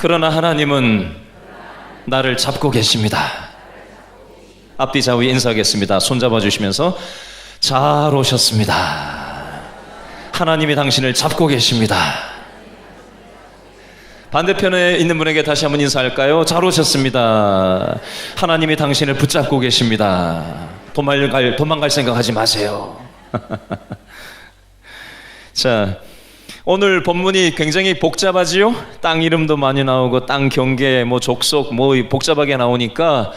그러나 하나님은 나를 잡고 계십니다. 앞뒤 좌우 인사하겠습니다. 손잡아 주시면서 잘 오셨습니다. 하나님이 당신을 잡고 계십니다. 반대편에 있는 분에게 다시 한번 인사할까요? 잘 오셨습니다. 하나님이 당신을 붙잡고 계십니다. 도망갈 생각하지 마세요. 자, 오늘 본문이 굉장히 복잡하지요? 땅 이름도 많이 나오고 땅 경계, 족속, 복잡하게 나오니까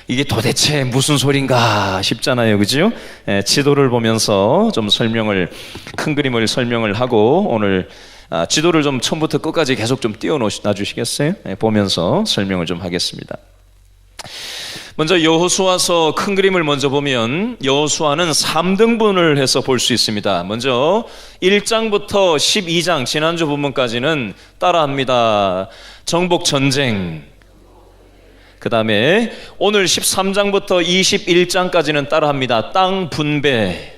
이게 도대체 무슨 소린가 싶잖아요, 그죠? 지도를 보면서 좀 큰 그림을 설명을 하고 오늘 지도를 좀 처음부터 끝까지 계속 좀 띄워놔 주시겠어요? 보면서 설명을 좀 하겠습니다. 먼저 여호수아서 큰 그림을 먼저 보면 여호수아는 3등분을 해서 볼 수 있습니다. 먼저 1장부터 12장 지난주 본문까지는 따라합니다. 정복 전쟁. 그 다음에 오늘 13장부터 21장까지는 따라합니다. 땅 분배.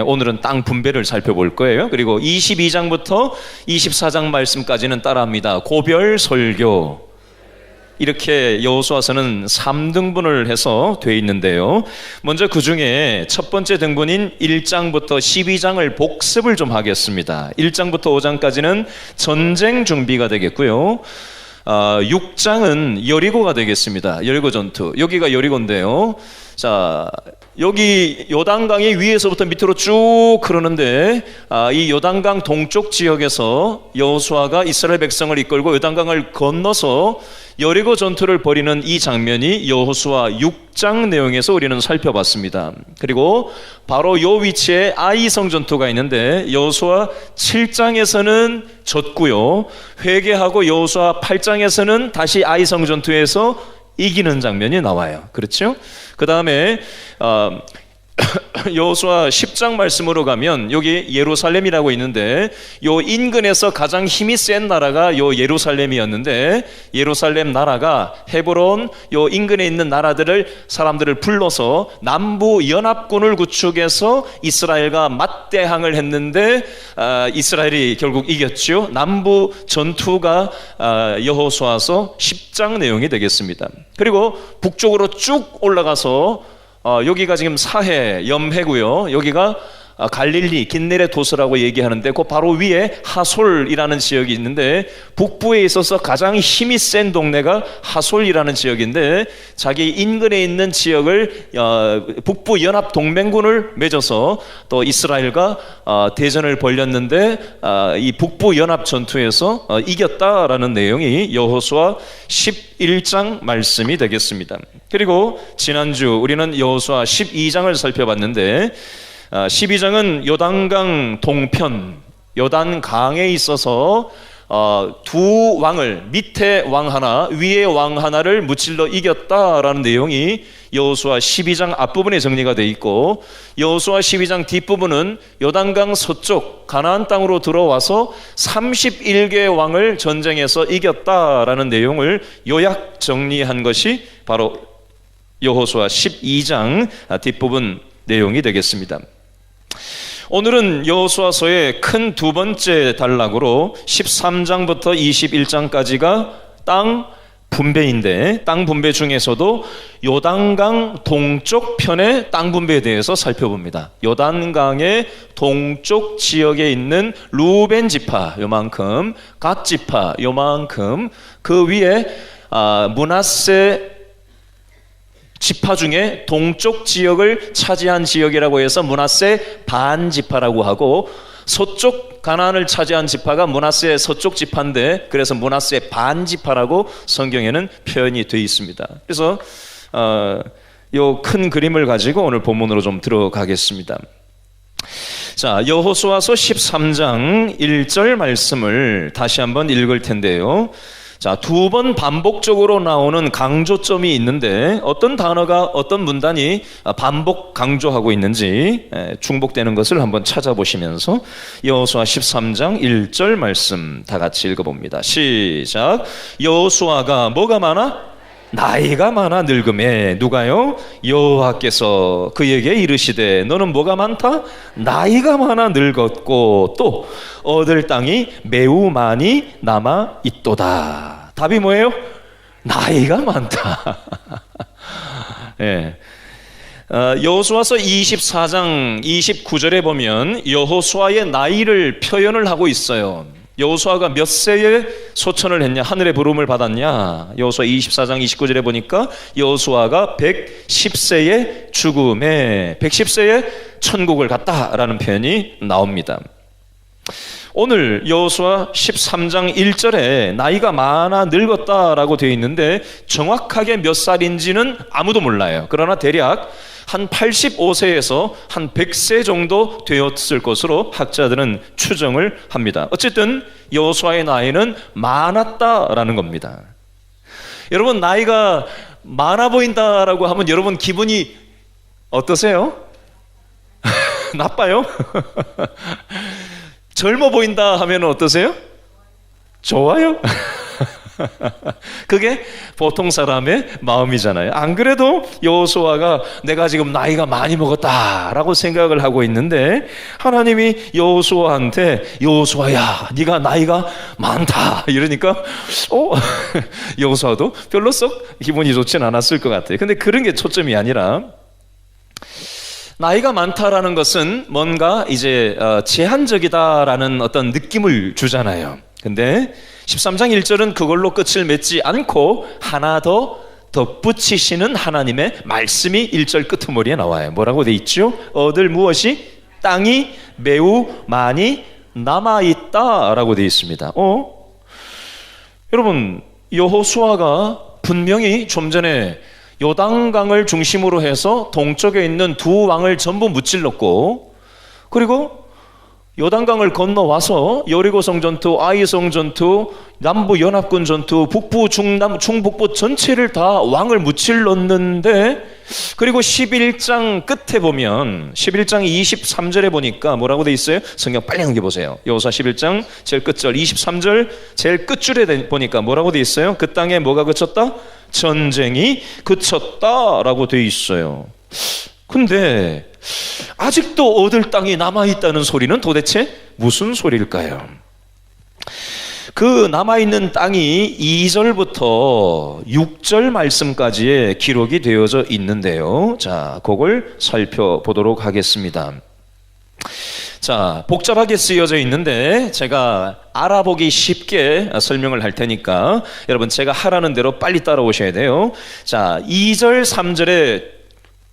오늘은 땅 분배를 살펴볼 거예요. 그리고 22장부터 24장 말씀까지는 따라합니다. 고별 설교. 이렇게 여호수아서는 3등분을 해서 되어 있는데요. 먼저 그 중에 첫 번째 등분인 1장부터 12장을 복습을 좀 하겠습니다. 1장부터 5장까지는 전쟁 준비가 되겠고요. 6장은 여리고가 되겠습니다. 여리고 전투. 여기가 여리고인데요. 자, 여기 요단강이 위에서부터 밑으로 쭉 흐르는데 이 요단강 동쪽 지역에서 여호수아가 이스라엘 백성을 이끌고 요단강을 건너서 여리고 전투를 벌이는 이 장면이 여호수아 6장 내용에서 우리는 살펴봤습니다. 그리고 바로 요 위치에 아이성 전투가 있는데 여호수아 7장에서는 졌고요. 회개하고 여호수아 8장에서는 다시 아이성 전투에서 이기는 장면이 나와요. 그렇죠? 그 다음에 여호수아 10장 말씀으로 가면 여기 예루살렘이라고 있는데 요 인근에서 가장 힘이 센 나라가 요 예루살렘이었는데 예루살렘 나라가 헤브론 요 인근에 있는 사람들을 불러서 남부 연합군을 구축해서 이스라엘과 맞대항을 했는데 이스라엘이 결국 이겼죠. 남부 전투가 여호수아서 10장 내용이 되겠습니다. 그리고 북쪽으로 쭉 올라가서 여기가 지금 사해, 염해고요. 여기가 갈릴리, 긴네레 도스라고 얘기하는데 그 바로 위에 하솔이라는 지역이 있는데 북부에 있어서 가장 힘이 센 동네가 하솔이라는 지역인데 자기 인근에 있는 지역을 북부 연합 동맹군을 맺어서 또 이스라엘과 대전을 벌였는데 이 북부 연합 전투에서 이겼다라는 내용이 여호수아 11장 말씀이 되겠습니다. 그리고 지난주 우리는 여호수아 12장을 살펴봤는데 12장은 요단강 동편, 요단강에 있어서 두 왕을, 밑에 왕 하나, 위에 왕 하나를 무찔러 이겼다라는 내용이 여호수아 12장 앞부분에 정리가 되어 있고 여호수아 12장 뒷부분은 요단강 서쪽 가나안 땅으로 들어와서 31개의 왕을 전쟁에서 이겼다라는 내용을 요약 정리한 것이 바로 여호수아 12장 뒷부분 내용이 되겠습니다. 오늘은 여호수아서의 큰 두 번째 단락으로 13장부터 21장까지가 땅 분배인데 땅 분배 중에서도 요단강 동쪽 편의 땅 분배에 대해서 살펴봅니다. 요단강의 동쪽 지역에 있는 루벤 지파 요만큼, 갓 지파 요만큼, 그 위에 므낫세 지파 중에 동쪽 지역을 차지한 지역이라고 해서 므낫세 반지파라고 하고 서쪽 가나안을 차지한 지파가 므낫세 서쪽 지파인데 그래서 므낫세 반지파라고 성경에는 표현이 되어 있습니다. 그래서 요 큰 그림을 가지고 오늘 본문으로 좀 들어가겠습니다. 자, 여호수아서 13장 1절 말씀을 다시 한번 읽을 텐데요. 자, 두 번 반복적으로 나오는 강조점이 있는데 어떤 단어가 어떤 문단이 반복 강조하고 있는지 중복되는 것을 한번 찾아보시면서 여호수아 13장 1절 말씀 다 같이 읽어봅니다. 시작. 여호수아가 뭐가 많아? 나이가 많아 늙음에. 누가요? 여호와께서 그에게 이르시되 너는 뭐가 많다? 나이가 많아 늙었고 또 얻을 땅이 매우 많이 남아 있도다. 답이 뭐예요? 나이가 많다. 예. 여호수아서 24장 29절에 보면 여호수아의 나이를 표현을 하고 있어요. 여호수아가 몇 세에 소천을 했냐, 하늘의 부름을 받았냐. 여호수아 24장 29절에 보니까 여호수아가 110세에 죽음에 110세에 천국을 갔다라는 표현이 나옵니다. 오늘 여호수아 13장 1절에 나이가 많아 늙었다라고 되어 있는데 정확하게 몇 살인지는 아무도 몰라요. 그러나 대략 한 85세에서 한 100세 정도 되었을 것으로 학자들은 추정을 합니다. 어쨌든 여호수아의 나이는 많았다라는 겁니다. 여러분, 나이가 많아 보인다라고 하면 여러분 기분이 어떠세요? 나빠요? 젊어 보인다 하면 어떠세요? 좋아요? 그게 보통 사람의 마음이잖아요. 안 그래도 여호수아가 내가 지금 나이가 많이 먹었다라고 생각을 하고 있는데 하나님이 여호수아한테 여호수아야 네가 나이가 많다 이러니까 여호수아도 별로 썩 기분이 좋진 않았을 것 같아요. 근데 그런 게 초점이 아니라 나이가 많다라는 것은 뭔가 이제 제한적이다라는 어떤 느낌을 주잖아요. 근데 13장 1절은 그걸로 끝을 맺지 않고 하나 더 덧붙이시는 하나님의 말씀이 1절 끄트머리에 나와요. 뭐라고 돼 있죠? 얻을 무엇이? 땅이 매우 많이 남아있다라고 돼 있습니다. 여러분, 여호수아가 분명히 좀 전에 요단강을 중심으로 해서 동쪽에 있는 두 왕을 전부 무찔렀고, 그리고 요단강을 건너와서 여리고성 전투, 아이성 전투, 남부 연합군 전투, 북부, 중남, 충북부 전체를 다 왕을 무찔렀는데, 그리고 11장 끝에 보면 11장 23절에 보니까 뭐라고 돼 있어요? 성경 빨리 넘겨보세요. 여호수아 11장 제일 끝절 23절 제일 끝줄에 보니까 뭐라고 돼 있어요? 그 땅에 뭐가 그쳤다? 전쟁이 그쳤다라고 돼 있어요. 근데 아직도 얻을 땅이 남아있다는 소리는 도대체 무슨 소리일까요? 그 남아있는 땅이 2절부터 6절 말씀까지의 기록이 되어져 있는데요. 자, 그걸 살펴보도록 하겠습니다. 자, 복잡하게 쓰여져 있는데 제가 알아보기 쉽게 설명을 할 테니까 여러분 제가 하라는 대로 빨리 따라오셔야 돼요. 자, 2절 3절에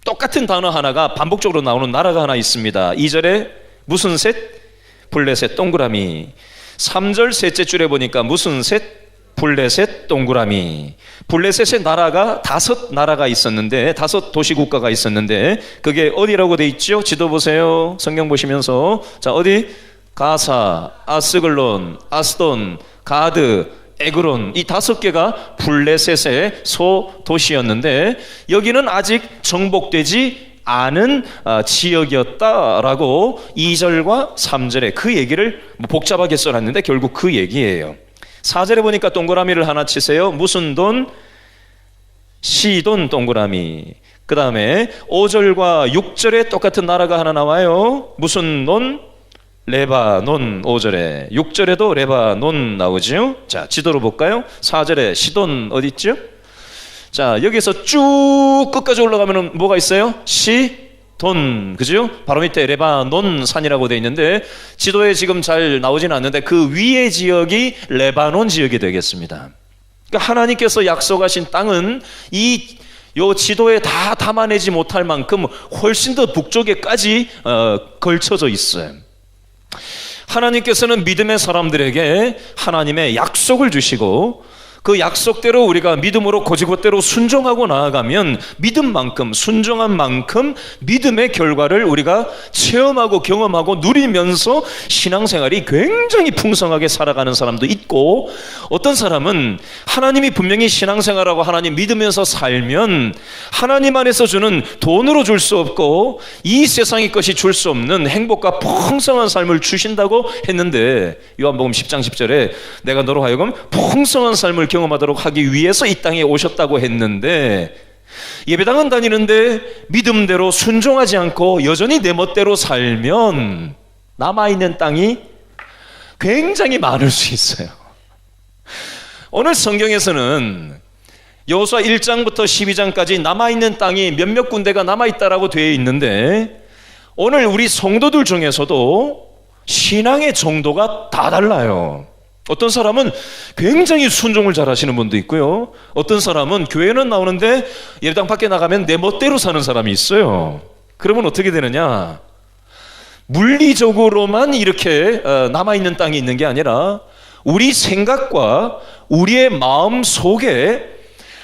똑같은 단어 하나가 반복적으로 나오는 나라가 하나 있습니다. 2절에 무슨 셋? 블레셋 동그라미. 3절 셋째 줄에 보니까 무슨 셋? 블레셋 동그라미. 블레셋의 나라가 5나라가 있었는데 5 도시국가가 있었는데 그게 어디라고 돼 있죠? 지도 보세요. 성경 보시면서. 자, 어디? 가사, 아스글론, 아스돈, 가드, 에그론, 이 5개가 블레셋의 소도시였는데 여기는 아직 정복되지 않은 지역이었다라고 2절과 3절에 그 얘기를 복잡하게 써놨는데 결국 그 얘기예요. 4절에 보니까 동그라미를 하나 치세요. 무슨 돈? 시돈 동그라미. 그 다음에 5절과 6절에 똑같은 나라가 하나 나와요. 무슨 논? 레바논. 5절에 6절에도 레바논 나오죠. 자, 지도로 볼까요? 4절에 시돈 어디 있죠? 자, 여기서 쭉 끝까지 올라가면 뭐가 있어요? 시돈, 그죠? 바로 밑에 레바논 산이라고 되어 있는데 지도에 지금 잘 나오진 않는데 그 위의 지역이 레바논 지역이 되겠습니다. 그러니까 하나님께서 약속하신 땅은 요 지도에 다 담아내지 못할 만큼 훨씬 더 북쪽에까지 걸쳐져 있어요. 하나님께서는 믿음의 사람들에게 하나님의 약속을 주시고 그 약속대로 우리가 믿음으로 고지곳대로 순종하고 나아가면 믿음만큼, 순종한 만큼 믿음의 결과를 우리가 체험하고 경험하고 누리면서 신앙생활이 굉장히 풍성하게 살아가는 사람도 있고, 어떤 사람은 하나님이 분명히 신앙생활하고 하나님 믿으면서 살면 하나님 안에서 주는 돈으로 줄 수 없고 이 세상의 것이 줄 수 없는 행복과 풍성한 삶을 주신다고 했는데, 요한복음 10장 10절에 내가 너로 하여금 풍성한 삶을 경험하도록 하기 위해서 이 땅에 오셨다고 했는데, 예배당은 다니는데 믿음대로 순종하지 않고 여전히 내 멋대로 살면 남아있는 땅이 굉장히 많을 수 있어요. 오늘 성경에서는 여호수아 1장부터 12장까지 남아있는 땅이 몇몇 군데가 남아있다라고 되어 있는데, 오늘 우리 성도들 중에서도 신앙의 정도가 다 달라요. 어떤 사람은 굉장히 순종을 잘 하시는 분도 있고요, 어떤 사람은 교회는 나오는데 예배당 밖에 나가면 내 멋대로 사는 사람이 있어요. 그러면 어떻게 되느냐, 물리적으로만 이렇게 남아있는 땅이 있는 게 아니라 우리 생각과 우리의 마음 속에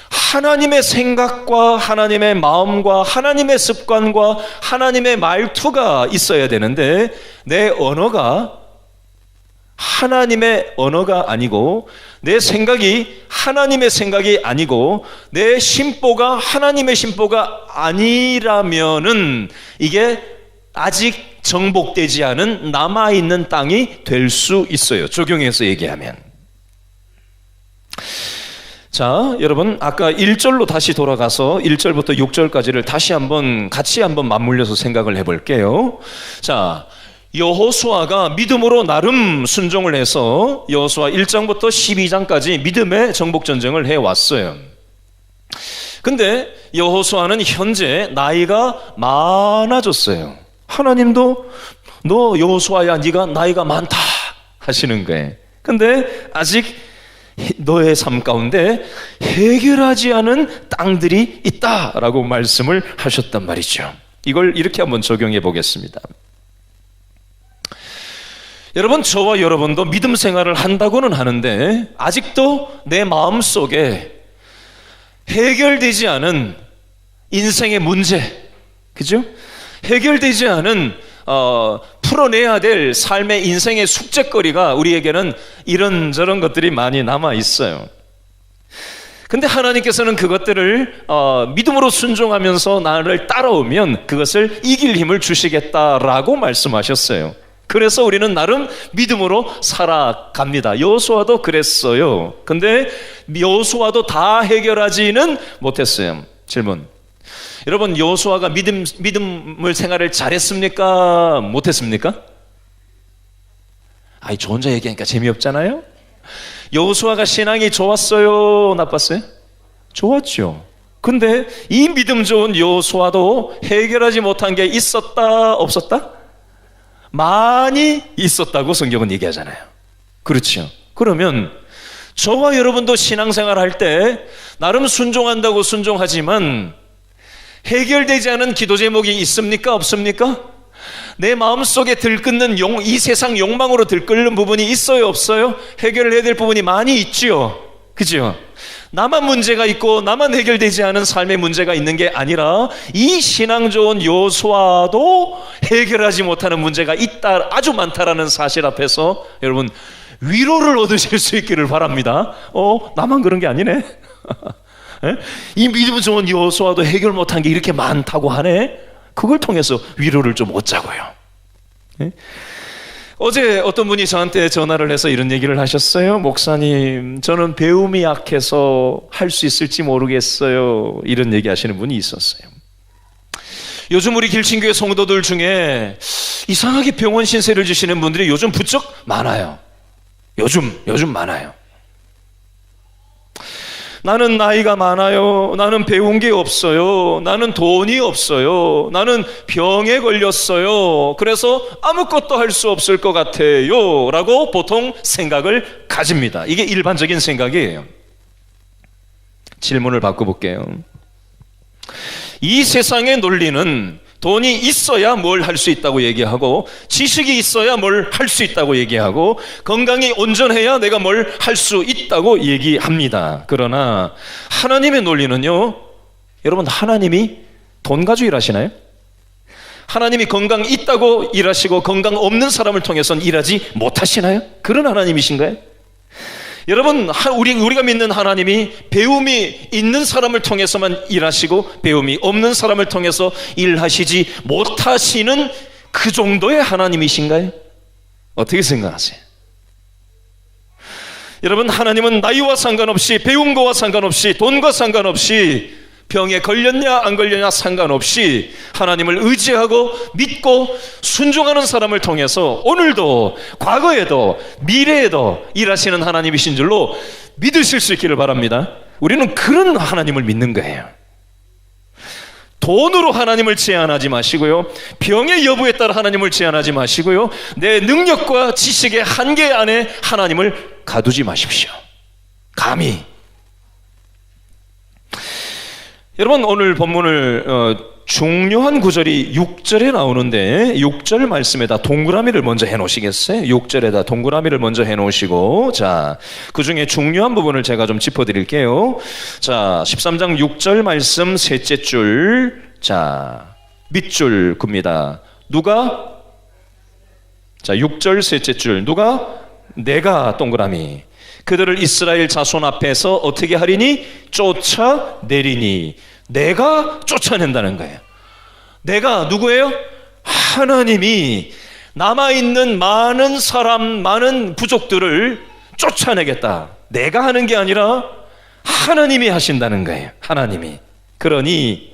하나님의 생각과 하나님의 마음과 하나님의 습관과 하나님의 말투가 있어야 되는데, 내 언어가 하나님의 언어가 아니고, 내 생각이 하나님의 생각이 아니고, 내 심보가 하나님의 심보가 아니라면은 이게 아직 정복되지 않은 남아있는 땅이 될 수 있어요, 적용해서 얘기하면. 자, 여러분, 아까 1절로 다시 돌아가서 1절부터 6절까지를 다시 같이 한번 맞물려서 생각을 해볼게요. 자, 여호수아가 믿음으로 나름 순종을 해서 여호수아 1장부터 12장까지 믿음의 정복전쟁을 해왔어요. 근데 여호수아는 현재 나이가 많아졌어요. 하나님도 너 여호수아야, 네가 나이가 많다 하시는 거예요. 근데 아직 너의 삶 가운데 해결하지 않은 땅들이 있다라고 말씀을 하셨단 말이죠. 이걸 이렇게 한번 적용해 보겠습니다. 여러분, 저와 여러분도 믿음 생활을 한다고는 하는데 아직도 내 마음속에 해결되지 않은 인생의 문제, 그죠? 해결되지 않은 풀어내야 될 삶의 인생의 숙제거리가 우리에게는 이런저런 것들이 많이 남아 있어요. 근데 하나님께서는 그것들을 믿음으로 순종하면서 나를 따라오면 그것을 이길 힘을 주시겠다라고 말씀하셨어요. 그래서 우리는 나름 믿음으로 살아갑니다. 여호수아도 그랬어요. 근데 여호수아도 다 해결하지는 못했어요. 질문: 여러분, 여호수아가 믿음을 생활을 잘했습니까? 못했습니까? 저 혼자 얘기하니까 재미없잖아요. 여호수아가 신앙이 좋았어요? 나빴어요? 좋았죠. 근데 이 믿음 좋은 여호수아도 해결하지 못한 게 있었다, 없었다? 많이 있었다고 성경은 얘기하잖아요. 그렇죠. 그러면 저와 여러분도 신앙생활 할 때 나름 순종한다고 순종하지만 해결되지 않은 기도 제목이 있습니까? 없습니까? 내 마음속에 들끓는 이 세상 욕망으로 들끓는 부분이 있어요? 없어요? 해결을 해야 될 부분이 많이 있지요. 그죠? 나만 문제가 있고 나만 해결되지 않은 삶의 문제가 있는 게 아니라 이 신앙 좋은 여호수아도 해결하지 못하는 문제가 있다, 아주 많다라는 사실 앞에서 여러분 위로를 얻으실 수 있기를 바랍니다. 나만 그런 게 아니네. 이 믿음 좋은 여호수아도 해결 못한 게 이렇게 많다고 하네. 그걸 통해서 위로를 좀 얻자고요. 어제 어떤 분이 저한테 전화를 해서 이런 얘기를 하셨어요. 목사님, 저는 배움이 약해서 할 수 있을지 모르겠어요. 이런 얘기 하시는 분이 있었어요. 요즘 우리 길친교회 성도들 중에 이상하게 병원 신세를 지시는 분들이 요즘 부쩍 많아요. 요즘 많아요. 나는 나이가 많아요. 나는 배운 게 없어요. 나는 돈이 없어요. 나는 병에 걸렸어요. 그래서 아무것도 할 수 없을 것 같아요 라고 보통 생각을 가집니다. 이게 일반적인 생각이에요. 질문을 바꿔볼게요. 이 세상의 논리는 돈이 있어야 뭘 할 수 있다고 얘기하고, 지식이 있어야 뭘 할 수 있다고 얘기하고, 건강이 온전해야 내가 뭘 할 수 있다고 얘기합니다. 그러나 하나님의 논리는요, 여러분, 하나님이 돈 가지고 일하시나요? 하나님이 건강 있다고 일하시고 건강 없는 사람을 통해서는 일하지 못하시나요? 그런 하나님이신가요? 여러분, 우리가 믿는 하나님이 배움이 있는 사람을 통해서만 일하시고 배움이 없는 사람을 통해서 일하시지 못하시는 그 정도의 하나님이신가요? 어떻게 생각하세요? 여러분, 하나님은 나이와 상관없이, 배운 거와 상관없이, 돈과 상관없이, 병에 걸렸냐 안 걸렸냐 상관없이 하나님을 의지하고 믿고 순종하는 사람을 통해서 오늘도 과거에도 미래에도 일하시는 하나님이신 줄로 믿으실 수 있기를 바랍니다. 우리는 그런 하나님을 믿는 거예요. 돈으로 하나님을 제한하지 마시고요, 병의 여부에 따라 하나님을 제한하지 마시고요, 내 능력과 지식의 한계 안에 하나님을 가두지 마십시오. 감히. 여러분, 오늘 본문을 중요한 구절이 6절에 나오는데 6절 말씀에다 동그라미를 먼저 해놓으시겠어요? 6절에다 동그라미를 먼저 해놓으시고, 자, 그 중에 중요한 부분을 제가 좀 짚어드릴게요. 자, 13장 6절 말씀 셋째 줄, 자, 밑줄 굽니다. 누가? 자, 6절 셋째 줄, 누가? 내가 동그라미. 그들을 이스라엘 자손 앞에서 어떻게 하리니? 쫓아내리니. 내가 쫓아낸다는 거예요. 내가 누구예요? 하나님이 남아있는 많은 사람, 많은 부족들을 쫓아내겠다. 내가 하는 게 아니라 하나님이 하신다는 거예요. 하나님이. 그러니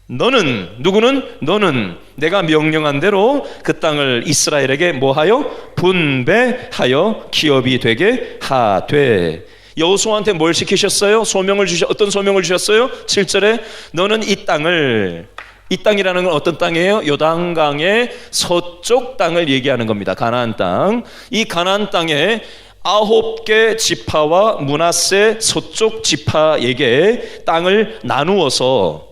너는, 누구는? 너는 내가 명령한 대로 그 땅을 이스라엘에게 뭐하여? 분배하여 기업이 되게 하되. 여호수아한테 뭘 시키셨어요? 어떤 소명을 주셨어요? 7절에 너는 이 땅을, 이 땅이라는 건 어떤 땅이에요? 요단강의 서쪽 땅을 얘기하는 겁니다. 가나안 땅. 이 가나안 땅에 9개 지파와 므낫세 서쪽 지파에게 땅을 나누어서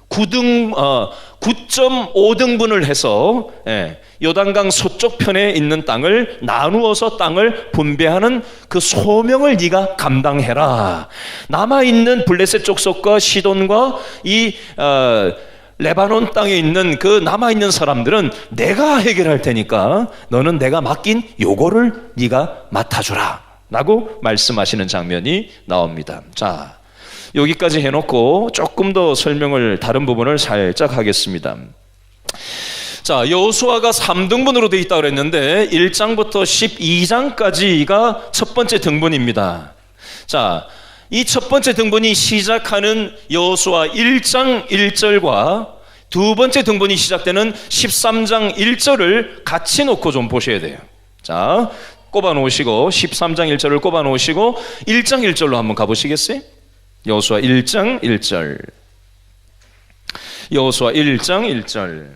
9.5등분을 해서, 요단강 서쪽 편에 있는 땅을 나누어서 땅을 분배하는 그 소명을 네가 감당해라. 남아있는 블레셋 족속과 시돈과 이 레바논 땅에 있는 그 남아있는 사람들은 내가 해결할 테니까 너는 내가 맡긴 요거를 네가 맡아주라 라고 말씀하시는 장면이 나옵니다. 자, 여기까지 해놓고 조금 더 설명을, 다른 부분을 살짝 하겠습니다. 자, 여호수아가 3등분으로 되어 있다고 그랬는데 1장부터 12장까지가 첫 번째 등분입니다. 자, 이 첫 번째 등분이 시작하는 여호수아 1장 1절과 두 번째 등분이 시작되는 13장 1절을 같이 놓고 좀 보셔야 돼요. 자, 꼽아 놓으시고 13장 1절을 꼽아 놓으시고 1장 1절로 한번 가보시겠어요? 여호수아 1장 1절. 여호수아 1장 1절.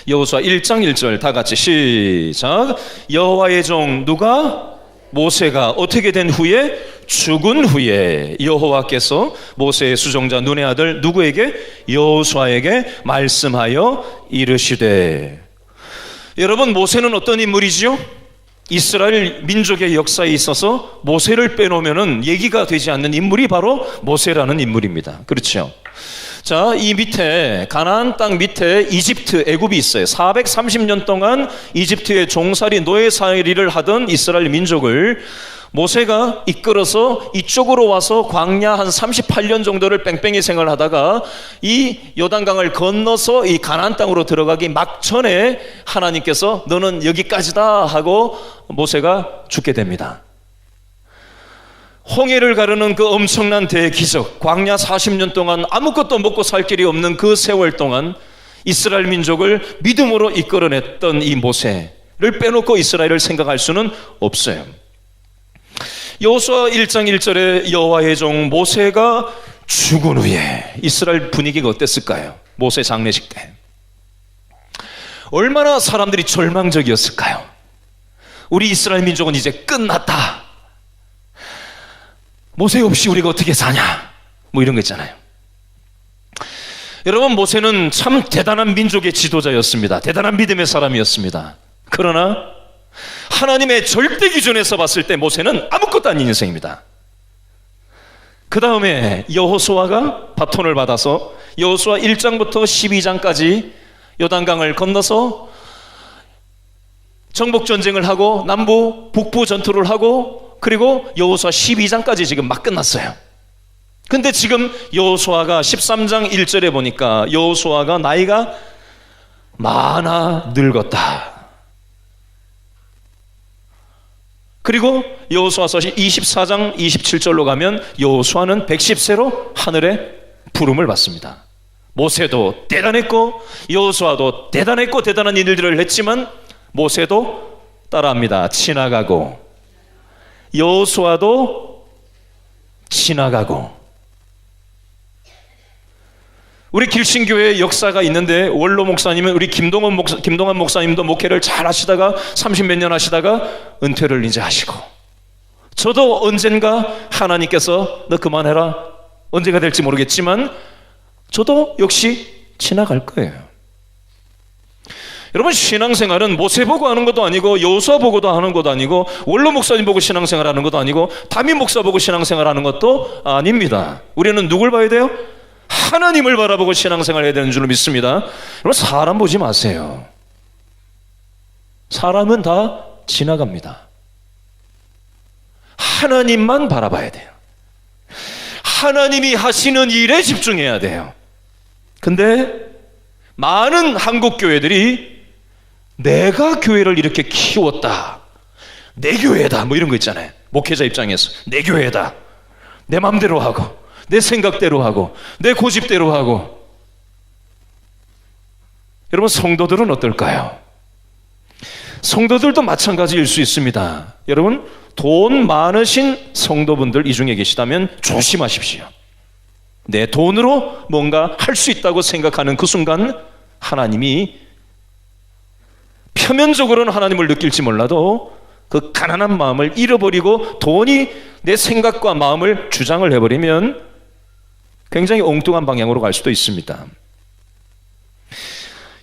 여호수아 1장 1절 다 같이 시작. 여호와의 종 누가? 모세가 어떻게 된 후에? 죽은 후에 여호와께서 모세의 수종자 눈의 아들 누구에게? 여호수아에게 말씀하여 이르시되. 여러분, 모세는 어떤 인물이지요? 이스라엘 민족의 역사에 있어서 모세를 빼놓으면 얘기가 되지 않는 인물이 바로 모세라는 인물입니다. 그렇죠? 자, 이 밑에 가나안 땅 밑에 이집트, 애굽이 있어요. 430년 동안 이집트의 종살이, 노예살이를 하던 이스라엘 민족을 모세가 이끌어서 이쪽으로 와서 광야 한 38년 정도를 뺑뺑이 생활하다가 이 요단강을 건너서 이 가나안 땅으로 들어가기 막전에 하나님께서 너는 여기까지다 하고 모세가 죽게 됩니다. 홍해를 가르는 그 엄청난 대기적, 광야 40년 동안 아무것도 먹고 살 길이 없는 그 세월 동안 이스라엘 민족을 믿음으로 이끌어냈던 이 모세를 빼놓고 이스라엘을 생각할 수는 없어요. 여호수아 1장 1절에 여호와의 종 모세가 죽은 후에 이스라엘 분위기가 어땠을까요? 모세 장례식 때 얼마나 사람들이 절망적이었을까요? 우리 이스라엘 민족은 이제 끝났다. 모세 없이 우리가 어떻게 사냐? 뭐 이런 거 있잖아요. 여러분, 모세는 참 대단한 민족의 지도자였습니다. 대단한 믿음의 사람이었습니다. 그러나 하나님의 절대 기준에서 봤을 때 모세는 아무것도 아닌 인생입니다. 그 다음에 여호수아가 바톤을 받아서 여호수아 1장부터 12장까지 요단강을 건너서 정복전쟁을 하고 남부 북부 전투를 하고 그리고 여호수아 12장까지 지금 막 끝났어요. 근데 지금 여호수아가 13장 1절에 보니까 여호수아가 나이가 많아 늙었다. 그리고 여호수아서 24장 27절로 가면 여호수아는 110세로 하늘의 부름을 받습니다. 모세도 대단했고 여호수아도 대단했고 대단한 일들을 했지만 모세도 따라합니다. 지나가고, 여호수아도 지나가고. 우리 길신교회 역사가 있는데 원로 목사님은 우리 김동환 목사님도 목회를 잘 하시다가 30몇 년 하시다가 은퇴를 이제 하시고, 저도 언젠가 하나님께서 너 그만해라, 언제가 될지 모르겠지만 저도 역시 지나갈 거예요. 여러분, 신앙생활은 모세 보고 하는 것도 아니고 여호수아 보고도 하는 것도 아니고 원로 목사님 보고 신앙생활 하는 것도 아니고 담임 목사 보고 신앙생활 하는 것도 아닙니다. 우리는 누굴 봐야 돼요? 하나님을 바라보고 신앙생활 해야 되는 줄로 믿습니다. 여러분, 사람 보지 마세요. 사람은 다 지나갑니다. 하나님만 바라봐야 돼요. 하나님이 하시는 일에 집중해야 돼요. 근데 많은 한국 교회들이 내가 교회를 이렇게 키웠다, 내 교회다, 뭐 이런 거 있잖아요. 목회자 입장에서 내 교회다, 내 맘대로 하고 내 생각대로 하고 내 고집대로 하고. 여러분, 성도들은 어떨까요? 성도들도 마찬가지일 수 있습니다. 여러분, 돈 많으신 성도분들 이 중에 계시다면 조심하십시오. 내 돈으로 뭔가 할 수 있다고 생각하는 그 순간 하나님이, 표면적으로는 하나님을 느낄지 몰라도 그 가난한 마음을 잃어버리고 돈이 내 생각과 마음을 주장을 해버리면 굉장히 엉뚱한 방향으로 갈 수도 있습니다.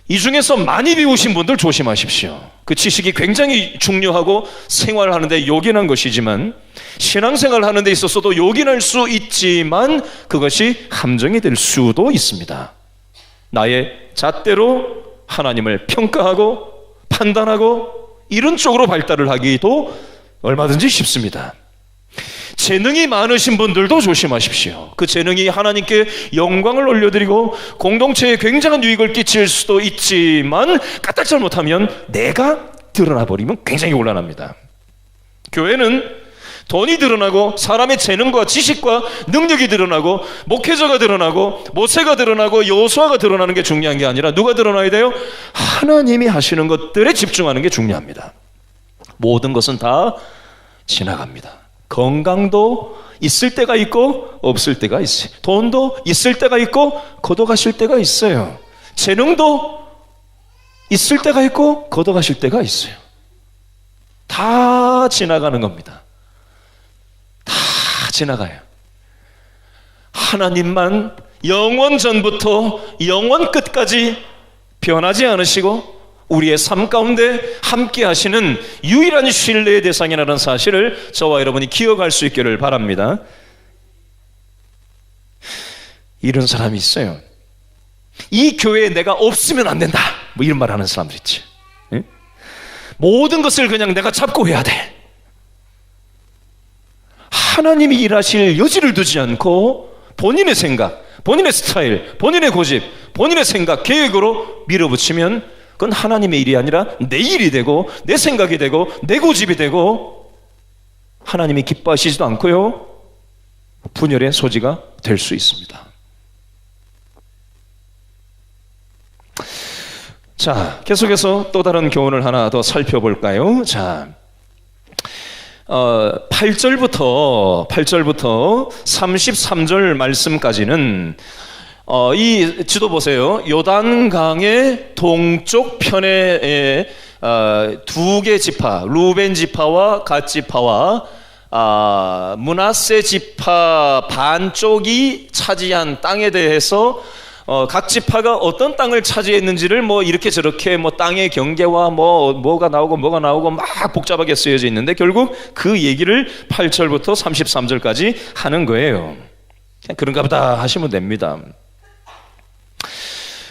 이 중에서 많이 배우신 분들 조심하십시오. 그 지식이 굉장히 중요하고 생활하는데 요긴한 것이지만, 신앙생활 하는 데 있어서도 요긴할 수 있지만 그것이 함정이 될 수도 있습니다. 나의 잣대로 하나님을 평가하고 판단하고 이런 쪽으로 발달을 하기도 얼마든지 쉽습니다. 재능이 많으신 분들도 조심하십시오. 그 재능이 하나님께 영광을 올려드리고 공동체에 굉장한 유익을 끼칠 수도 있지만 까딱 잘못하면 내가 드러나 버리면 굉장히 곤란합니다. 교회는 돈이 드러나고 사람의 재능과 지식과 능력이 드러나고 목회자가 드러나고 모세가 드러나고 여호수아가 드러나는 게 중요한 게 아니라 누가 드러나야 돼요? 하나님이 하시는 것들에 집중하는 게 중요합니다. 모든 것은 다 지나갑니다. 건강도 있을 때가 있고 없을 때가 있어요. 돈도 있을 때가 있고 걷어가실 때가 있어요. 재능도 있을 때가 있고 걷어가실 때가 있어요. 다 지나가는 겁니다. 다 지나가요. 하나님만 영원 전부터 영원 끝까지 변하지 않으시고 우리의 삶 가운데 함께 하시는 유일한 신뢰의 대상이라는 사실을 저와 여러분이 기억할 수 있기를 바랍니다. 이런 사람이 있어요. 이 교회에 내가 없으면 안 된다, 뭐 이런 말 하는 사람들 있지. 응? 모든 것을 그냥 내가 잡고 해야 돼. 하나님이 일하실 여지를 두지 않고 본인의 생각, 본인의 스타일, 본인의 고집, 본인의 생각, 계획으로 밀어붙이면 그건 하나님의 일이 아니라 내 일이 되고 내 생각이 되고 내 고집이 되고 하나님이 기뻐하시지도 않고요, 분열의 소지가 될 수 있습니다. 자, 계속해서 또 다른 교훈을 하나 더 살펴볼까요? 자, 8절부터 33절 말씀까지는 이 지도 보세요. 요단강의 동쪽 편에 두 개 지파, 루벤 지파와 갓 지파와 므낫세 지파 반쪽이 차지한 땅에 대해서 각 지파가 어떤 땅을 차지했는지를 뭐 이렇게 저렇게 뭐 땅의 경계와 뭐가 나오고 막 복잡하게 쓰여져 있는데 결국 그 얘기를 8절부터 33절까지 하는 거예요. 그냥 그런가 보다 하시면 됩니다.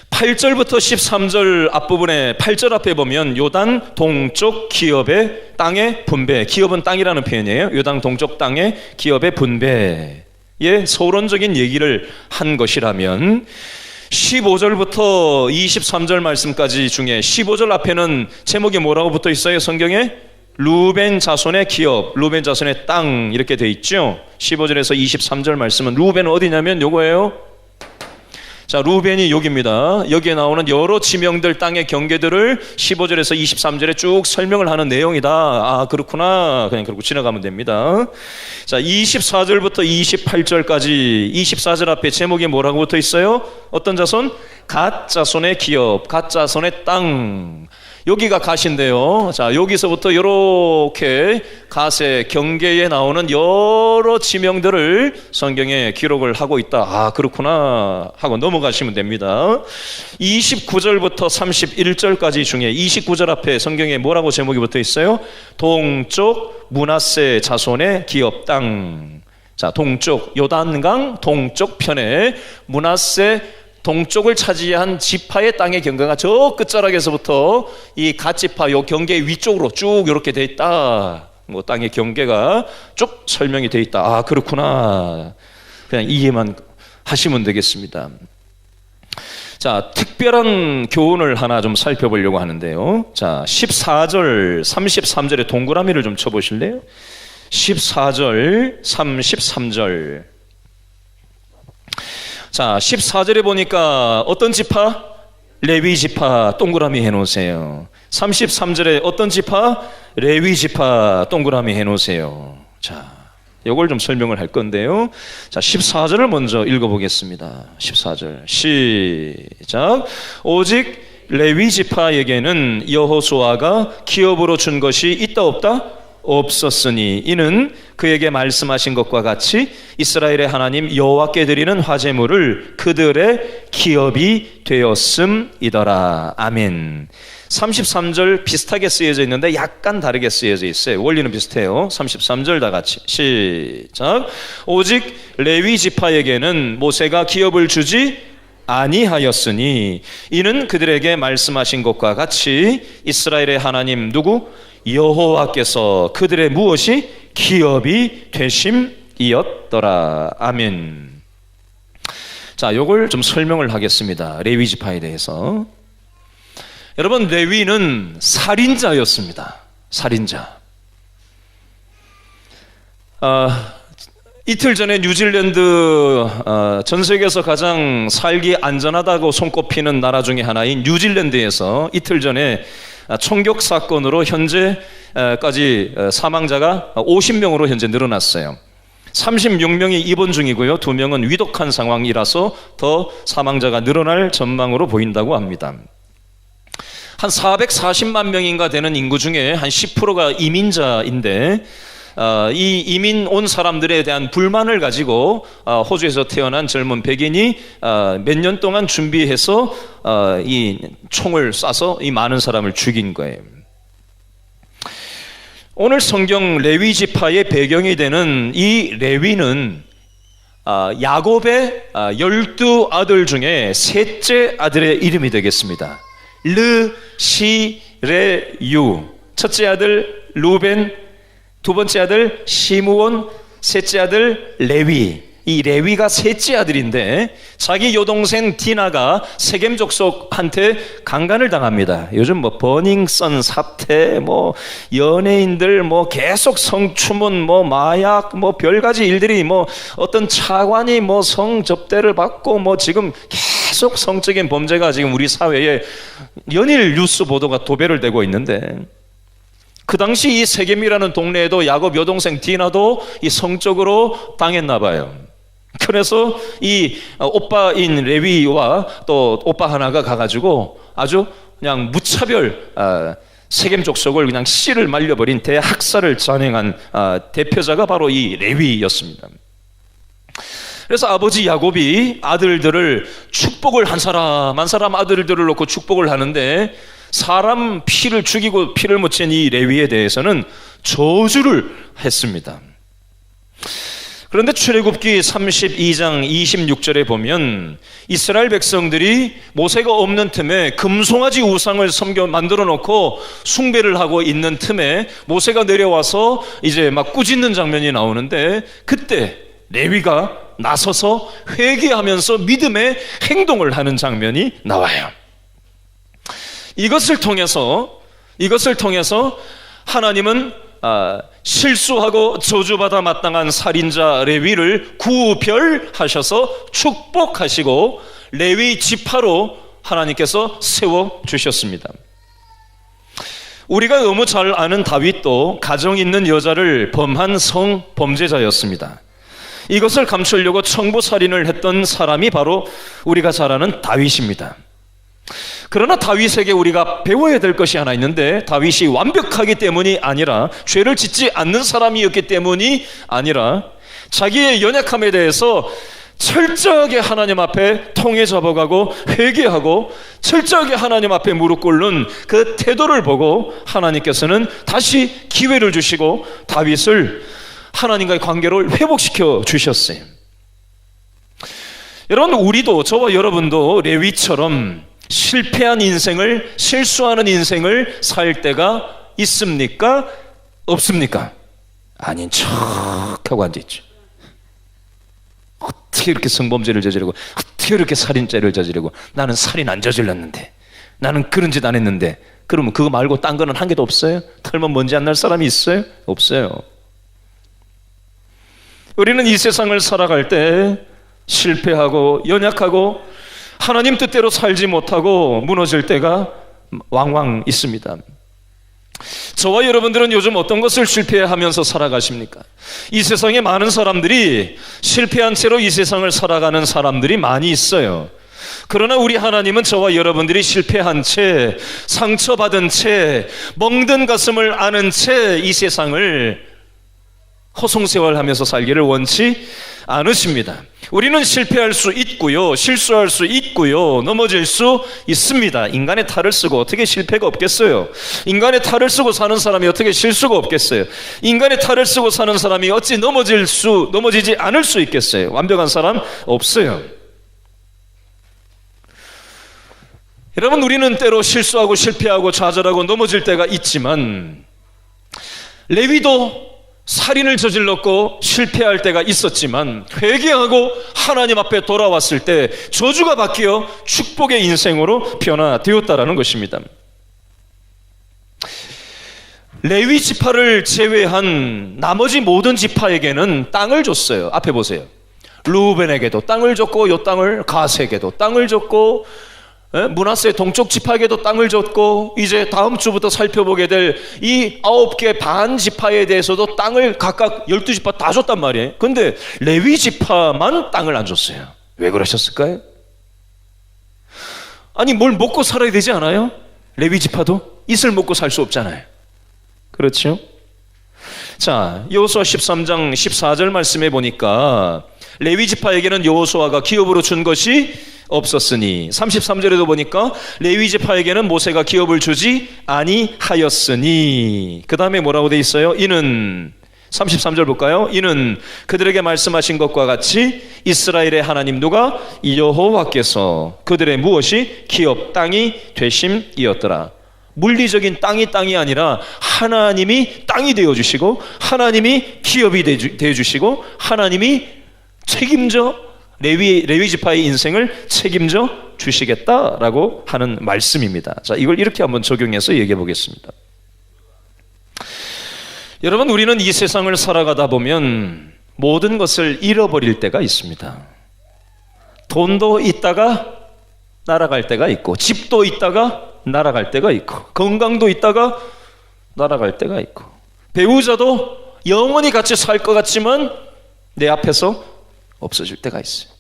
8절부터 13절 앞부분에 8절 앞에 보면 요단 동쪽 기업의 땅의 분배, 기업은 땅이라는 표현이에요. 요단 동쪽 땅의 기업의 분배의 서론적인 얘기를 한 것이라면 15절부터 23절 말씀까지 중에 15절 앞에는 제목이 뭐라고 붙어 있어요? 성경에 루벤 자손의 기업, 루벤 자손의 땅 이렇게 돼 있죠. 15절에서 23절 말씀은 루벤은 어디냐면 요거예요. 자, 루벤이 여기입니다. 여기에 나오는 여러 지명들, 땅의 경계들을 15절에서 23절에 쭉 설명을 하는 내용이다. 아, 그렇구나. 그냥 그러고 지나가면 됩니다. 자, 24절부터 28절까지 24절 앞에 제목이 뭐라고 붙어 있어요? 어떤 자손? 갓 자손의 기업, 갓 자손의 땅. 여기가 갓인데요. 자, 여기서부터 이렇게 갓의 경계에 나오는 여러 지명들을 성경에 기록을 하고 있다. 아, 그렇구나 하고 넘어가시면 됩니다. 29절부터 31절까지 중에 29절 앞에 성경에 뭐라고 제목이 붙어 있어요? 동쪽 므낫세 자손의 기업 땅. 자, 동쪽 요단강 동쪽 편에 므낫세 동쪽을 차지한 지파의 땅의 경계가 저 끝자락에서부터 이 갓지파 요 경계 위쪽으로 쭉 이렇게 돼 있다. 뭐 땅의 경계가 쭉 설명이 돼 있다. 아, 그렇구나. 그냥 이해만 하시면 되겠습니다. 자, 특별한 교훈을 하나 좀 살펴보려고 하는데요. 자, 14절, 33절에 동그라미를 좀 쳐보실래요? 14절, 33절. 자, 14절에 보니까 어떤 지파? 레위 지파 동그라미 해놓으세요. 33절에 어떤 지파? 레위 지파 동그라미 해놓으세요. 자, 이걸 좀 설명을 할 건데요. 자, 14절을 먼저 읽어보겠습니다. 14절 시작. 오직 레위 지파에게는 여호수아가 기업으로 준 것이 있다 없다? 없었으니 이는 그에게 말씀하신 것과 같이 이스라엘의 하나님 여호와께 드리는 화제물을 그들의 기업이 되었음이더라. 아멘. 33절 비슷하게 쓰여져 있는데 약간 다르게 쓰여져 있어요. 원리는 비슷해요. 33절 다 같이 시작. 오직 레위 지파에게는 모세가 기업을 주지 아니하였으니 이는 그들에게 말씀하신 것과 같이 이스라엘의 하나님 누구? 여호와께서 그들의 무엇이 기업이 되심이었더라. 아멘. 자, 요걸 좀 설명을 하겠습니다. 레위 지파에 대해서. 여러분, 레위는 살인자였습니다. 살인자. 이틀 전에 뉴질랜드 전 세계에서 가장 살기 안전하다고 손꼽히는 나라 중에 하나인 뉴질랜드에서 이틀 전에 총격 사건으로 현재까지 사망자가 50명으로 현재 늘어났어요. 36명이 입원 중이고요. 2명은 위독한 상황이라서 더 사망자가 늘어날 전망으로 보인다고 합니다. 한 440만 명인가 되는 인구 중에 한 10%가 이민자인데 이 이민 온 사람들에 대한 불만을 가지고 호주에서 태어난 젊은 백인이 몇 년 동안 준비해서 이 총을 쏴서 이 많은 사람을 죽인 거예요. 오늘 성경 레위 지파의 배경이 되는 이 레위는 야곱의 12 아들 중에 셋째 아들의 이름이 되겠습니다. 르시레유. 첫째 아들 루벤, 두 번째 아들 시므온, 셋째 아들 레위. 이 레위가 셋째 아들인데 자기 여동생 디나가 세겜 족속한테 강간을 당합니다. 요즘 뭐 버닝썬 사태, 뭐 연예인들 뭐 계속 성추문, 뭐 마약, 뭐 별가지 일들이 뭐 어떤 차관이 뭐 성접대를 받고 뭐 지금 계속 성적인 범죄가 지금 우리 사회에 연일 뉴스 보도가 도배를 되고 있는데 그 당시 이 세겜이라는 동네에도 야곱 여동생 디나도 이 성적으로 당했나 봐요. 그래서 이 오빠인 레위와 또 오빠 하나가 가가지고 아주 그냥 무차별 세겜 족속을 그냥 씨를 말려버린 대학살을 잔행한 대표자가 바로 이 레위였습니다. 그래서 아버지 야곱이 아들들을 축복을 한 사람 아들들을 놓고 축복을 하는데 사람 피를 죽이고 피를 묻힌 이 레위에 대해서는 저주를 했습니다. 그런데 출애굽기 32장 26절에 보면 이스라엘 백성들이 모세가 없는 틈에 금송아지 우상을 만들어 놓고 숭배를 하고 있는 틈에 모세가 내려와서 이제 막 꾸짖는 장면이 나오는데 그때 레위가 나서서 회개하면서 믿음의 행동을 하는 장면이 나와요. 이것을 통해서 하나님은 실수하고 저주받아 마땅한 살인자 레위를 구별하셔서 축복하시고 레위 지파로 하나님께서 세워주셨습니다. 우리가 너무 잘 아는 다윗도 가정 있는 여자를 범한 성범죄자였습니다. 이것을 감추려고 청부살인을 했던 사람이 바로 우리가 잘 아는 다윗입니다. 그러나 다윗에게 우리가 배워야 될 것이 하나 있는데, 다윗이 완벽하기 때문이 아니라, 죄를 짓지 않는 사람이었기 때문이 아니라, 자기의 연약함에 대해서 철저하게 하나님 앞에 통해 잡아가고 회개하고 철저하게 하나님 앞에 무릎 꿇는 그 태도를 보고 하나님께서는 다시 기회를 주시고 다윗을 하나님과의 관계를 회복시켜 주셨어요. 여러분, 우리도, 저와 여러분도 레위처럼 실패한 인생을, 실수하는 인생을 살 때가 있습니까? 없습니까? 아닌 척하고 앉아있죠. 어떻게 이렇게 성범죄를 저지르고, 어떻게 이렇게 살인죄를 저지르고, 나는 살인 안 저질렀는데, 나는 그런 짓 안 했는데. 그러면 그거 말고 딴 거는 한 개도 없어요? 털면 먼지 안 날 사람이 있어요? 없어요. 우리는 이 세상을 살아갈 때 실패하고 연약하고 하나님 뜻대로 살지 못하고 무너질 때가 왕왕 있습니다. 저와 여러분들은 요즘 어떤 것을 실패하면서 살아가십니까? 이 세상에 많은 사람들이 실패한 채로 이 세상을 살아가는 사람들이 많이 있어요. 그러나 우리 하나님은 저와 여러분들이 실패한 채, 상처받은 채, 멍든 가슴을 아는 채 이 세상을 허송세월하면서 살기를 원치 않으십니다. 우리는 실패할 수 있고요, 실수할 수 있고요, 넘어질 수 있습니다. 인간의 탈을 쓰고 어떻게 실패가 없겠어요? 인간의 탈을 쓰고 사는 사람이 어떻게 실수가 없겠어요? 인간의 탈을 쓰고 사는 사람이 어찌 넘어지지 않을 수 있겠어요? 완벽한 사람 없어요. 여러분, 우리는 때로 실수하고 실패하고 좌절하고 넘어질 때가 있지만, 레위도 살인을 저질렀고 실패할 때가 있었지만 회개하고 하나님 앞에 돌아왔을 때 저주가 바뀌어 축복의 인생으로 변화되었다라는 것입니다. 레위 지파를 제외한 나머지 모든 지파에게는 땅을 줬어요. 앞에 보세요. 루벤에게도 땅을 줬고, 요 땅을 가세에게도 땅을 줬고, 므낫세 동쪽 지파에게도 땅을 줬고, 이제 다음 주부터 살펴보게 될 이 9개 반 지파에 대해서도 땅을 각각 12지파 다 줬단 말이에요. 근데 레위 지파만 땅을 안 줬어요. 왜 그러셨을까요? 아니, 뭘 먹고 살아야 되지 않아요? 레위 지파도 이슬 먹고 살 수 없잖아요. 그렇죠? 자, 여호수아 13장 14절 말씀해 보니까 레위 지파에게는 여호수아가 기업으로 준 것이 없었으니, 33절에도 보니까 레위 지파에게는 모세가 기업을 주지 아니하였으니, 그 다음에 뭐라고 돼 있어요? 이는, 33절 볼까요? 이는 그들에게 말씀하신 것과 같이 이스라엘의 하나님 누가 여호와께서 그들의 무엇이 기업 땅이 되심이었더라. 물리적인 땅이 아니라 하나님이 땅이 되어주시고, 하나님이 기업이 되어주시고, 하나님이 책임져 레위 지파의 인생을 책임져 주시겠다라고 하는 말씀입니다. 자, 이걸 이렇게 한번 적용해서 얘기해 보겠습니다. 여러분, 우리는 이 세상을 살아가다 보면 모든 것을 잃어버릴 때가 있습니다. 돈도 있다가 날아갈 때가 있고, 집도 있다가 날아갈 때가 있고, 건강도 있다가 날아갈 때가 있고, 배우자도 영원히 같이 살 것 같지만 내 앞에서 없어질 때가 있어요.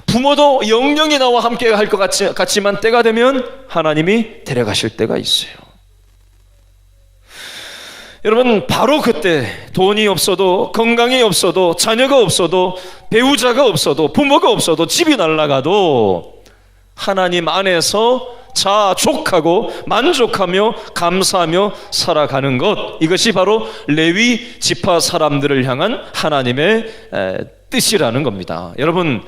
부모도 영영이 나와 함께 할 것 같지만 때가 되면 하나님이 데려가실 때가 있어요. 여러분, 바로 그때 돈이 없어도, 건강이 없어도, 자녀가 없어도, 배우자가 없어도, 부모가 없어도, 집이 날아가도 하나님 안에서 자족하고 만족하며 감사하며 살아가는 것, 이것이 바로 레위 지파 사람들을 향한 하나님의 뜻이라는 겁니다. 여러분,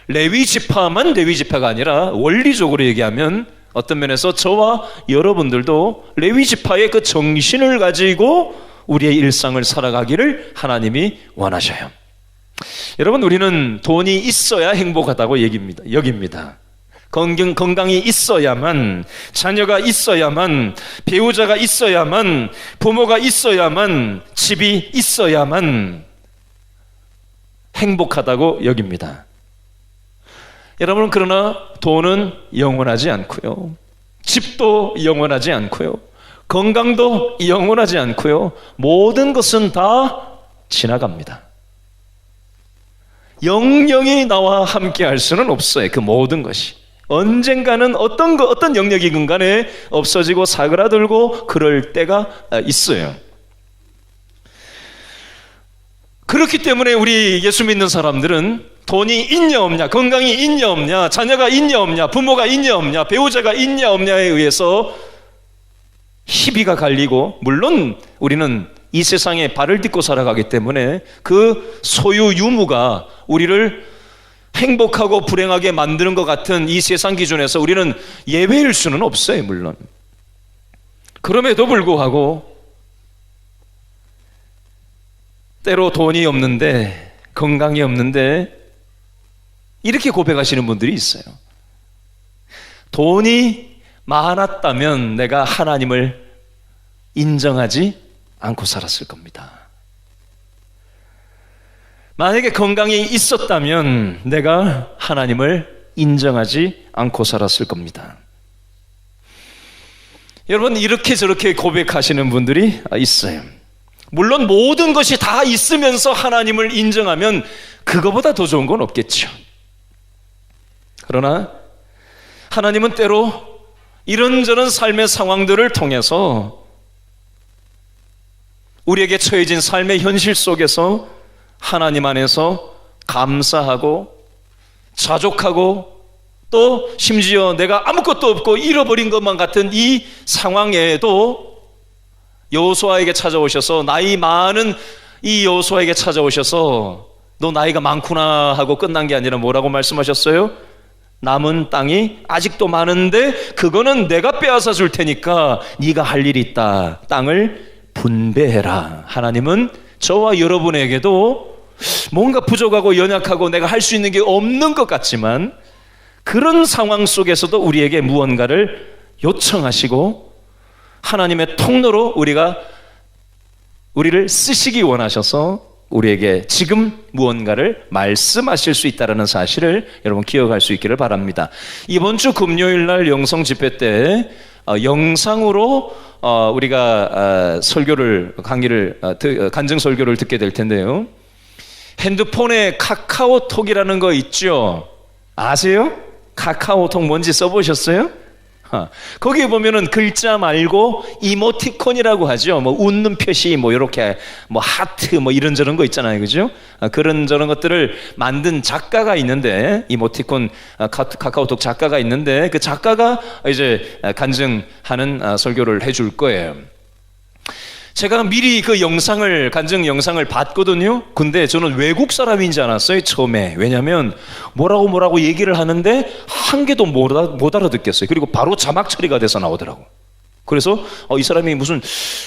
레위 지파만 레위 지파가 아니라 원리적으로 얘기하면 어떤 면에서 저와 여러분들도 레위 지파의 그 정신을 가지고 우리의 일상을 살아가기를 하나님이 원하셔요. 여러분, 우리는 돈이 있어야 행복하다고 여깁니다. 건강이 있어야만, 자녀가 있어야만, 배우자가 있어야만, 부모가 있어야만, 집이 있어야만 행복하다고 여깁니다. 여러분, 그러나 돈은 영원하지 않고요, 집도 영원하지 않고요, 건강도 영원하지 않고요, 모든 것은 다 지나갑니다. 영영이 나와 함께 할 수는 없어요. 그 모든 것이 언젠가는 어떤 영역이건 간에 없어지고 사그라들고 그럴 때가 있어요. 그렇기 때문에 우리 예수 믿는 사람들은 돈이 있냐 없냐, 건강이 있냐 없냐, 자녀가 있냐 없냐, 부모가 있냐 없냐, 배우자가 있냐 없냐에 의해서 시비가 갈리고, 물론 우리는 이 세상에 발을 딛고 살아가기 때문에 그 소유 유무가 우리를 행복하고 불행하게 만드는 것 같은 이 세상 기준에서 우리는 예외일 수는 없어요. 물론 그럼에도 불구하고 때로 돈이 없는데, 건강이 없는데 이렇게 고백하시는 분들이 있어요. 돈이 많았다면 내가 하나님을 인정하지 않고 살았을 겁니다. 만약에 건강이 있었다면 내가 하나님을 인정하지 않고 살았을 겁니다. 여러분, 이렇게 저렇게 고백하시는 분들이 있어요. 물론 모든 것이 다 있으면서 하나님을 인정하면 그거보다 더 좋은 건 없겠죠. 그러나 하나님은 때로 이런저런 삶의 상황들을 통해서 우리에게 처해진 삶의 현실 속에서 하나님 안에서 감사하고 자족하고, 또 심지어 내가 아무것도 없고 잃어버린 것만 같은 이 상황에도 여호수아에게 찾아오셔서, 나이 많은 이 여호수아에게 찾아오셔서 너 나이가 많구나 하고 끝난 게 아니라 뭐라고 말씀하셨어요? 남은 땅이 아직도 많은데 그거는 내가 빼앗아 줄 테니까 네가 할 일이 있다. 땅을 분배해라. 하나님은 저와 여러분에게도 뭔가 부족하고 연약하고 내가 할 수 있는 게 없는 것 같지만 그런 상황 속에서도 우리에게 무언가를 요청하시고 하나님의 통로로 우리를 쓰시기 원하셔서 우리에게 지금 무언가를 말씀하실 수 있다는 사실을 여러분 기억할 수 있기를 바랍니다. 이번 주 금요일 날 영성 집회 때 영상으로 우리가 강의를 간증 설교를 듣게 될 텐데요. 핸드폰에 카카오톡이라는 거 있죠? 아세요? 카카오톡 뭔지 써보셨어요? 거기 보면은 글자 말고 이모티콘이라고 하죠. 뭐 웃는 표시, 뭐 이렇게 뭐 하트, 뭐 이런저런 거 있잖아요, 그죠? 그런 저런 것들을 만든 작가가 있는데, 이모티콘 카카오톡 작가가 있는데 그 작가가 이제 간증하는 설교를 해줄 거예요. 제가 미리 그 간증 영상을 봤거든요. 근데 저는 외국 사람인 줄 알았어요, 처음에. 왜냐면 뭐라고 얘기를 하는데 한 개도 못 알아듣겠어요. 그리고 바로 자막 처리가 돼서 나오더라고. 그래서 이 사람이 무슨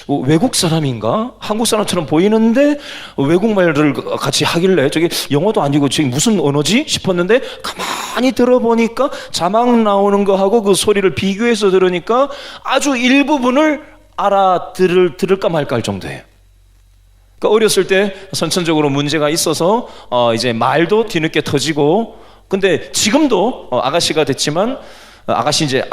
외국 사람인가? 한국 사람처럼 보이는데 외국말을 같이 하길래 저게 영어도 아니고 지금 무슨 언어지? 싶었는데 가만히 들어보니까 자막 나오는 거하고 그 소리를 비교해서 들으니까 아주 일부분을 들을까 말까 할 정도예요. 그러니까 어렸을 때 선천적으로 문제가 있어서 이제 말도 뒤늦게 터지고, 근데 지금도 아가씨가 됐지만, 아가씨 이제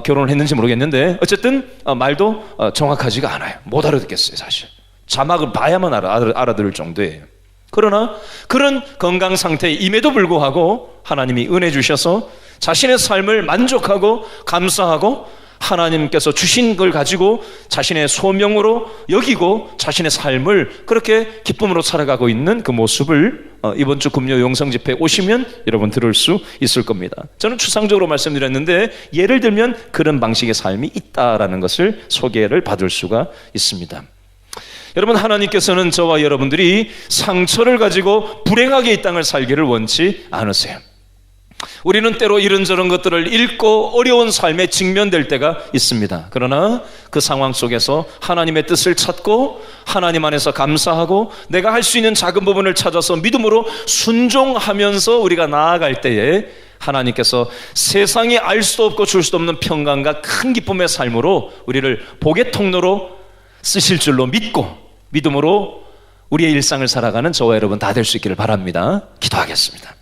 결혼을 했는지 모르겠는데 어쨌든 말도 정확하지가 않아요. 못 알아듣겠어요, 사실. 자막을 봐야만 알아들을 정도예요. 그러나 그런 건강 상태임에도 불구하고 하나님이 은혜 주셔서 자신의 삶을 만족하고 감사하고 하나님께서 주신 걸 가지고 자신의 소명으로 여기고 자신의 삶을 그렇게 기쁨으로 살아가고 있는 그 모습을 이번 주 금요 영성 집회에 오시면 여러분 들을 수 있을 겁니다. 저는 추상적으로 말씀드렸는데 예를 들면 그런 방식의 삶이 있다라는 것을 소개를 받을 수가 있습니다. 여러분, 하나님께서는 저와 여러분들이 상처를 가지고 불행하게 이 땅을 살기를 원치 않으세요. 우리는 때로 이런저런 것들을 잃고 어려운 삶에 직면될 때가 있습니다. 그러나 그 상황 속에서 하나님의 뜻을 찾고 하나님 안에서 감사하고 내가 할 수 있는 작은 부분을 찾아서 믿음으로 순종하면서 우리가 나아갈 때에 하나님께서 세상이 알 수도 없고 줄 수도 없는 평강과 큰 기쁨의 삶으로 우리를 복의 통로로 쓰실 줄로 믿고 믿음으로 우리의 일상을 살아가는 저와 여러분 다 될 수 있기를 바랍니다. 기도하겠습니다.